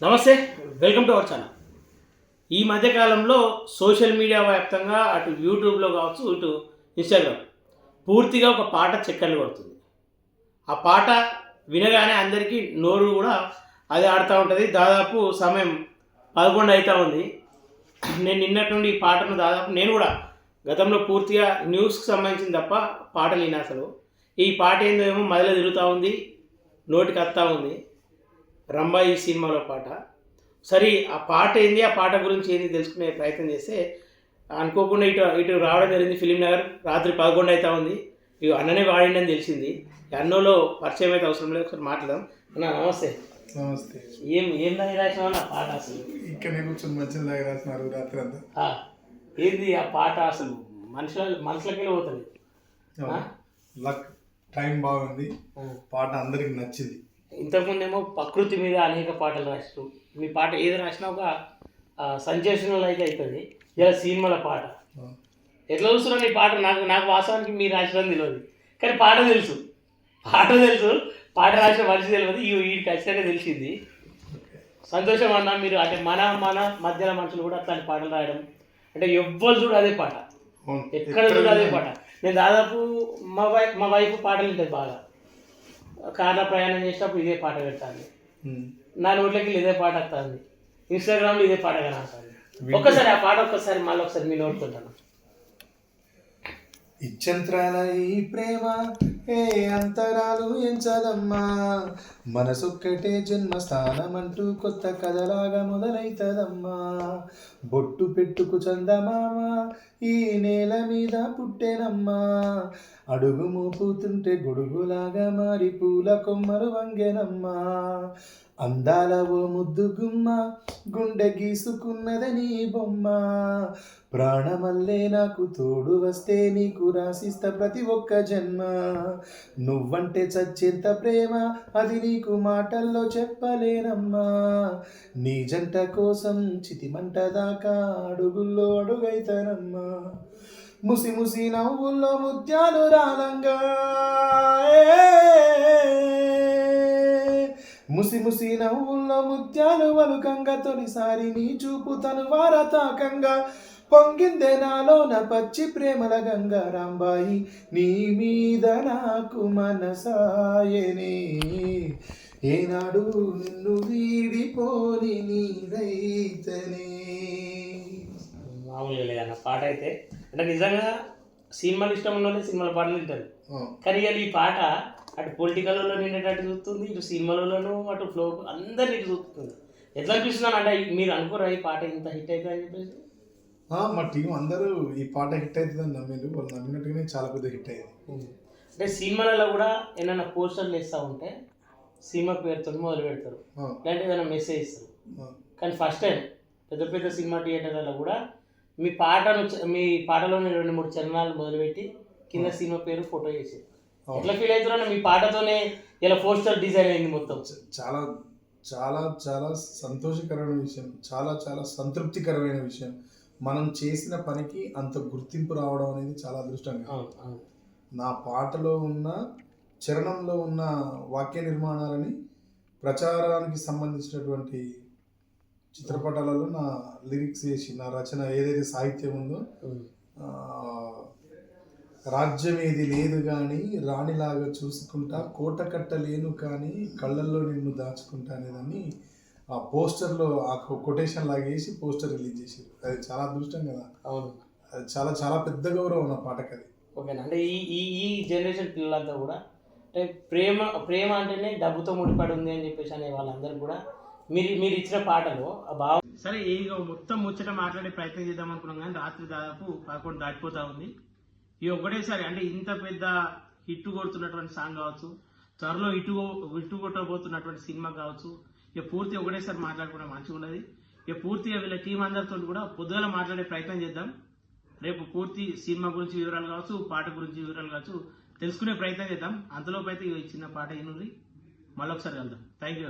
నమస్తే, welcome to our channel. ఈ మధ్యకాలంలో సోషల్ మీడియా వ్యాప్తంగా అటు యూట్యూబ్లో కావచ్చు, ఇటు ఇన్స్టాగ్రామ్ పూర్తిగా ఒక పాట చక్కర్లు కొడుతుంది. ఆ పాట వినగానే అందరికీ నోరు కూడా అది ఆడుతూ ఉంటుంది. దాదాపు సమయం 11 అవుతూ ఉంది. నేను నిన్నటి నుండి ఈ పాటను దాదాపు నేను కూడా గతంలో పూర్తిగా న్యూస్కి సంబంధించిన తప్ప పాటలు విన్నా. అసలు ఈ పాట ఏందేమో మొదలు తిరుగుతూ ఉంది, నోటికి వస్తూ ఉంది. రంభా ఈ సినిమాలో పాట. సరే, ఆ పాట ఏంది, ఆ పాట గురించి ఏంది తెలుసుకునే ప్రయత్నం చేస్తే అనుకోకుండా ఇటు రావడం జరిగింది. ఫిలిం నగర్ రాత్రి 11 అవుతా ఉంది. ఇవి అన్ననే వాడిండని తెలిసింది. అన్నోలో పరిచయం అయితే అవసరం లేదు, ఒకసారి మాట్లాడదాం. అన్న నమస్తే. నమస్తే. ఏం దాని రాసినావు నా పాట? అసలు ఇక్కడ కూర్చొని మంచిగా దాకా రాసినారు రాత్రి అంతా. ఏంది ఆ పాట? అసలు మనుషులకే పోతుంది. లక్ టైం బాగుంది, పాట అందరికి నచ్చింది. ఇంతకుముందేమో ప్రకృతి మీద అనేక పాటలు రాసినారు. మీ పాట ఏది రాసినా ఒక సెన్సేషనల్ అయితే అవుతుంది. ఇలా సినిమాల పాట ఎట్లా చూస్తున్నాను ఈ పాట? నాకు వాస్తవానికి మీరు రాసినది తెలియదు, కానీ పాట తెలుసు. పాట రాసిన మనిషి తెలియదు. వీడికి ఖచ్చితంగా తెలిసింది. సంతోషం అన్న. మీరు అంటే మన మధ్యలో మనుషులు కూడా అట్లాంటి పాటలు రాయడం అంటే ఎవ్వరు చూడు అదే పాట, ఎక్కడ చూడు అదే పాట. నేను దాదాపు మా వైఫ్ పాటలు ఉంటుంది బాగా. కార్లో ప్రయాణం చేసినప్పుడు ఇదే పాట పెడతాను. నా నోట్లకి ఇదే పాట వస్తుంది. ఇన్స్టాగ్రామ్లో ఇదే పాట కనబడుతుంది. ఒక్కసారి ఆ పాట మళ్ళీ ఒకసారి మీ నోడుతుంటాను. ఇచ్చంత్రాల ఈ ప్రేమ ఏ అంతరాలు ఎంచదమ్మా, మనసొక్కటే జన్మస్థానమంటూ కొత్త కథలాగా మొదలైతదమ్మా. బొట్టు పెట్టుకు చందమామ ఈ నేల మీద పుట్టెనమ్మా, అడుగు మోపుతుంటే గొడుగులాగా మారి పూల కొమ్మలు వంగెనమ్మా. అందాల ఓ ముద్దు గుమ్మ గుండె గీసుకున్నదని బొమ్మ, ప్రాణమల్లే నాకు తోడు వస్తే నీకు రాసిస్తా ప్రతి ఒక్క జన్మ. నువ్వంటే చచ్చేంత ప్రేమ అది నీకు మాటల్లో చెప్పలేనమ్మా, నీ జంట కోసం చితిమంట దాకా అడుగుల్లో అడుగైతానమ్మా. ముసి ముసి నవ్వుల్లో ముత్యాలు రాలంగా, ముసి ముసి నవ్వుల్లో ముత్యాలు వలుకంగా, తొలిసారి నీ చూపు తను వారతాకంగా పొంగిందే నాలోన పచ్చి ప్రేమల గంగా. రాంబాయి నీ మీద నాకు మనసాయనే, ఏనాడు నిన్ను వీడిపోని నీదైతనే. మామూలుగా లేదన్న పాట అయితే. అంటే నిజంగా సినిమాలు ఇష్టం ఉన్నోళ్ళే సినిమాల పాటలు వింటారు. కానీ ఇవాళ ఈ పాట అటు పొలిటికల్లో నిండేటట్టు చూస్తుంది, ఇటు సినిమాలలోనూ అటు ఫ్లో అందరినీ ఇటు చూస్తుంది. ఎట్లా అనిపిస్తున్నాను అంటే మీరు అనుకోరా ఈ పాట ఇంత హిట్ అవుతుంది అని చెప్పేసి? మా టీం అందరూ ఈ పాట హిట్ అవుతుందని నమ్మిండు. వాళ్ళు నమ్మినట్టుగానే చాలా పెద్ద హిట్ అయింది. అంటే సినిమాలలో కూడా ఏమైనా పోస్టర్లు వేస్తూ ఉంటే సినిమా పేరుతో మొదలు పెడతారు, లేదంటే ఏదైనా మెసేజ్ ఇస్తారు. కానీ ఫస్ట్ టైం పెద్ద పెద్ద సినిమా థియేటర్లలో కూడా మీ పాటలోని 2-3 చరణాలు మొదలుపెట్టి కింద సినిమా పేరు ఫోటో చేసి ఎట్లా ఫీల్ అవుతున్నా? మీ పాటతోనే ఇలా పోస్టర్ డిజైన్ అయింది మొత్తం. చాలా చాలా చాలా సంతోషకరమైన విషయం, చాలా చాలా సంతృప్తికరమైన విషయం. మనం చేసిన పనికి అంత గుర్తింపు రావడం అనేది చాలా అదృష్టంగా. నా పాటలో ఉన్న చరణంలో ఉన్న వాక్య నిర్మాణాలని ప్రచారానికి సంబంధించినటువంటి చిత్రపటాలలో నా లిరిక్స్ వేసి నా రచన ఏదైతే సాహిత్యం ఉందో, రాజ్యం ఏది లేదు కానీ రాణిలాగా చూసుకుంటా, కోట కట్టలేను కానీ కళ్ళల్లో నిన్ను దాచుకుంటా అనేదాన్ని ఆ పోస్టర్లో ఆ కొటేషన్ లాగా వేసి పోస్టర్ రిలీజ్ చేసారు. అది చాలా అదృష్టం కదా. అవును, అది చాలా చాలా పెద్ద గౌరవం నా పాటకి అది. ఓకేనా? అంటే ఈ జనరేషన్ పిల్లలంతా కూడా అంటే ప్రేమ అంటేనే డబ్బుతో ముడిపడి ఉంది అని చెప్పేసి అనే వాళ్ళందరూ కూడా మీరు ఇచ్చిన పాటలో ఆ భావం. సరే, ఇక మొత్తం ముచ్చట మాట్లాడే ప్రయత్నం చేద్దాం అనుకున్నాం, కానీ రాత్రి దాదాపు 11 దాటిపోతా ఉంది. ఈ ఒకటేసారి అంటే ఇంత పెద్ద హిట్ కొడుతున్నటువంటి సాంగ్ కావచ్చు, త్వరలో హిట్ కొట్టబోతున్నటువంటి సినిమా కావచ్చు, ఇక పూర్తి ఒకటేసారి మాట్లాడుకోవడం మంచిగా ఉన్నది. ఇక పూర్తిగా వీళ్ళ టీం అందరితో కూడా పొద్దుగల మాట్లాడే ప్రయత్నం చేద్దాం. రేపు పూర్తి సినిమా గురించి వివరాలు కావచ్చు, పాట గురించి వివరాలు కావచ్చు తెలుసుకునే ప్రయత్నం చేద్దాం. అంతలోపు అయితే చిన్న పాట అయినది. మళ్ళీ ఒకసారి వెళ్దాం. Thank you.